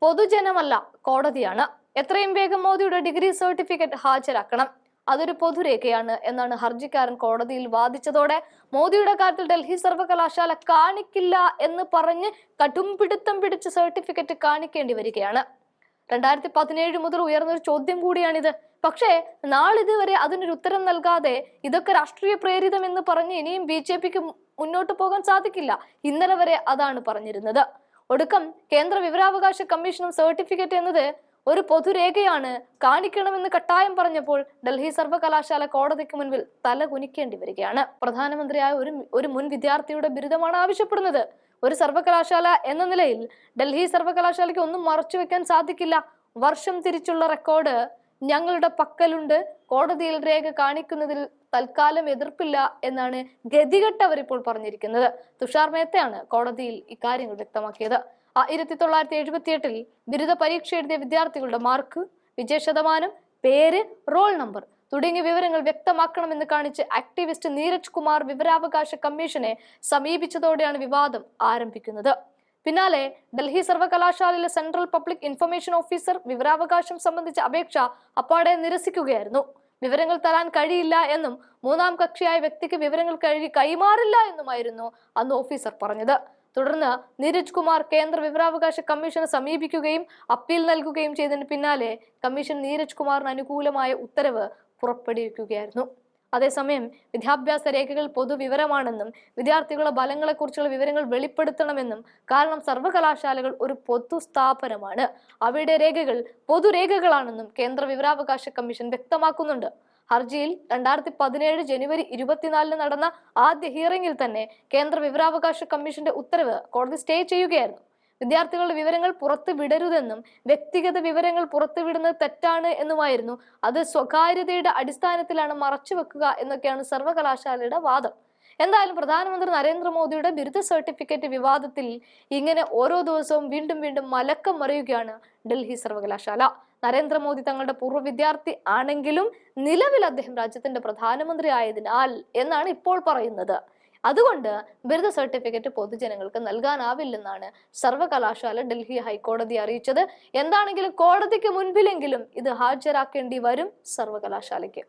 പൊതുജനമല്ല, കോടതിയാണ്. എത്രയും വേഗം മോദിയുടെ ഡിഗ്രി സർട്ടിഫിക്കറ്റ് ഹാജരാക്കണം. അതൊരു പൊതുരേഖയാണ് എന്നാണ് ഹർജിക്കാരൻ കോടതിയിൽ വാദിച്ചതോടെ മോദിയുടെ കാര്യത്തിൽ ഡൽഹി സർവകലാശാല കാണിക്കില്ല എന്ന് പറഞ്ഞ് കടുംപിടുത്തം പിടിച്ച് സർട്ടിഫിക്കറ്റ് കാണിക്കേണ്ടി വരികയാണ്. 2017 മുതൽ ഉയർന്നൊരു ചോദ്യം കൂടിയാണിത്. പക്ഷേ നാളിതുവരെ അതിനൊരു ഉത്തരം നൽകാതെ ഇതൊക്കെ രാഷ്ട്രീയ പ്രേരിതം എന്ന് പറഞ്ഞ് ഇനിയും BJPക്ക് മുന്നോട്ട് പോകാൻ സാധിക്കില്ല. ഇന്നലെ വരെ അതാണ് പറഞ്ഞിരുന്നത്. ഒടുക്കം കേന്ദ്ര വിവരാവകാശ കമ്മീഷനും സർട്ടിഫിക്കറ്റ് എന്നത് ഒരു പൊതുരേഖയാണ്, കാണിക്കണമെന്ന് കട്ടായം പറഞ്ഞപ്പോൾ ഡൽഹി സർവകലാശാല കോടതിക്ക് മുൻപിൽ തല കുനിക്കേണ്ടി വരികയാണ്. പ്രധാനമന്ത്രിയായ ഒരു മുൻ വിദ്യാർത്ഥിയുടെ ബിരുദമാണ് ആവശ്യപ്പെടുന്നത്. ഒരു സർവകലാശാല എന്ന നിലയിൽ ഡൽഹി സർവകലാശാലയ്ക്ക് ഒന്നും മറച്ചുവെക്കാൻ സാധിക്കില്ല. വർഷം തിരിച്ചുള്ള റെക്കോർഡ് ഞങ്ങളുടെ പക്കലുണ്ട്. കോടതിയിൽ രേഖ കാണിക്കുന്നതിൽ തൽക്കാലം എതിർപ്പില്ല എന്നാണ് ഗതികെട്ടവർ ഇപ്പോൾ പറഞ്ഞിരിക്കുന്നത്. തുഷാർ മേത്തയാണ് കോടതിയിൽ ഇക്കാര്യങ്ങൾ വ്യക്തമാക്കിയത്. 1978 ബിരുദ പരീക്ഷ എഴുതിയ വിദ്യാർത്ഥികളുടെ മാർക്ക്, വിജയ ശതമാനം, പേര്, റോൾ നമ്പർ തുടങ്ങിയ വിവരങ്ങൾ വ്യക്തമാക്കണമെന്ന് കാണിച്ച് ആക്ടിവിസ്റ്റ് നീരജ് കുമാർ വിവരാവകാശ കമ്മീഷനെ സമീപിച്ചതോടെയാണ് വിവാദം ആരംഭിക്കുന്നത്. പിന്നാലെ ഡൽഹി സർവകലാശാലയിലെ സെൻട്രൽ പബ്ലിക് ഇൻഫർമേഷൻ ഓഫീസർ വിവരാവകാശം സംബന്ധിച്ച അപേക്ഷ അപ്പാടെ നിരസിക്കുകയായിരുന്നു. വിവരങ്ങൾ തരാൻ കഴിയില്ല എന്നും മൂന്നാം കക്ഷിയായ വ്യക്തിക്ക് വിവരങ്ങൾ കൈമാറില്ല എന്നുമായിരുന്നു അന്ന് ഓഫീസർ പറഞ്ഞത്. തുടർന്ന് നീരജ് കുമാർ കേന്ദ്ര വിവരാവകാശ കമ്മീഷനെ സമീപിക്കുകയും അപ്പീൽ നൽകുകയും ചെയ്തതിന് പിന്നാലെ കമ്മീഷൻ നീരജ് കുമാറിന് അനുകൂലമായ ഉത്തരവ് പുറപ്പെടുവിക്കുകയായിരുന്നു. അതേസമയം വിദ്യാഭ്യാസ രേഖകൾ പൊതുവിവരമാണെന്നും വിദ്യാർത്ഥികളുടെ ഫലങ്ങളെക്കുറിച്ചുള്ള വിവരങ്ങൾ വെളിപ്പെടുത്തണമെന്നും, കാരണം സർവകലാശാലകൾ ഒരു പൊതുസ്ഥാപനമാണ്, അവയുടെ രേഖകൾ പൊതുരേഖകളാണെന്നും കേന്ദ്ര വിവരാവകാശ കമ്മീഷൻ വ്യക്തമാക്കുന്നുണ്ട്. ഹർജിയിൽ 2017 ജനുവരി 24 നടന്ന ആദ്യ ഹിയറിംഗിൽ തന്നെ കേന്ദ്ര വിവരാവകാശ കമ്മീഷന്റെ ഉത്തരവ് കോടതി സ്റ്റേ ചെയ്യുകയായിരുന്നു. വിദ്യാർത്ഥികളുടെ വിവരങ്ങൾ പുറത്തു വിടരുതെന്നും വ്യക്തിഗത വിവരങ്ങൾ പുറത്തുവിടുന്നത് തെറ്റാണ് എന്നുമായിരുന്നു. അത് സ്വകാര്യതയുടെ അടിസ്ഥാനത്തിലാണ് മറച്ചുവെക്കുക എന്നൊക്കെയാണ് സർവകലാശാലയുടെ വാദം. എന്തായാലും പ്രധാനമന്ത്രി നരേന്ദ്രമോദിയുടെ ബിരുദ സർട്ടിഫിക്കറ്റ് വിവാദത്തിൽ ഇങ്ങനെ ഓരോ ദിവസവും വീണ്ടും വീണ്ടും മലക്കം മറിയുകയാണ് ഡൽഹി സർവകലാശാല. നരേന്ദ്രമോദി തങ്ങളുടെ പൂർവ്വ വിദ്യാർത്ഥി ആണെങ്കിലും നിലവിൽ അദ്ദേഹം രാജ്യത്തിന്റെ പ്രധാനമന്ത്രി ആയതിനാൽ എന്നാണ് ഇപ്പോൾ പറയുന്നത്. അതുകൊണ്ട് ബിരുദ സർട്ടിഫിക്കറ്റ് പൊതുജനങ്ങൾക്ക് നൽകാനാവില്ലെന്നാണ് സർവകലാശാല ഡൽഹി ഹൈക്കോടതി അറിയിച്ചത്. എന്താണെങ്കിലും കോടതിക്ക് മുൻപിലെങ്കിലും ഇത് ഹാജരാക്കേണ്ടി വരും സർവകലാശാലയ്ക്ക്.